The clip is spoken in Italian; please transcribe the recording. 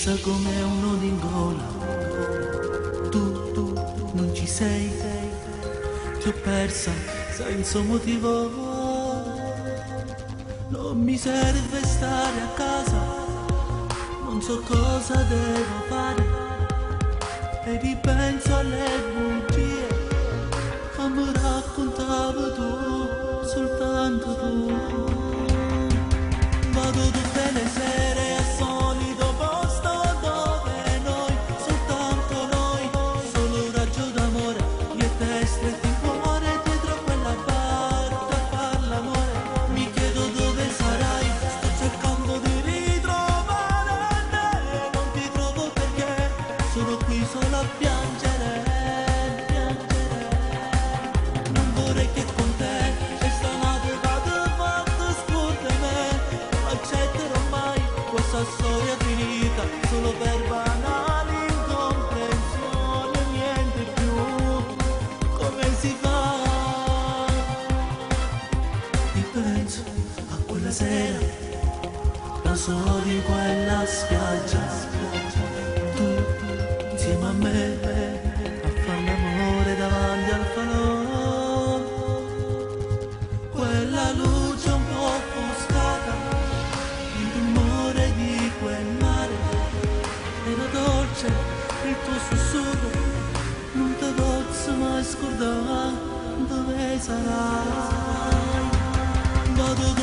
pesa come un nodo in gola. Tu non ci sei, ti ho persa senza motivo. Non mi serve stare a casa, non so cosa devo fare e ripenso alle bugie che mi raccontavi tu, soltanto tu. Vado tutte le sere al solito posto dove noi, soltanto noi, solo un raggio d'amore, io e te stretti in cuore dietro quella barca a far l'amore. Mi chiedo dove sarai, sto cercando di ritrovare te, non ti trovo perché sono qui solo a piangere, piangere. Non vorrei che con te questa notte vado fatto scurre me, non accetterò mai questa storia finita solo per banali incomprensioni, niente più. Come si fa? Ripenso a quella sera, da soli in quella spiaggia, tu insieme a me a far l'amore davanti al falò. Quella luce un po' offuscata, il rumore di quel mare era dolce, il tuo sussurro non te posso mai scordare. Dove sarai? Vado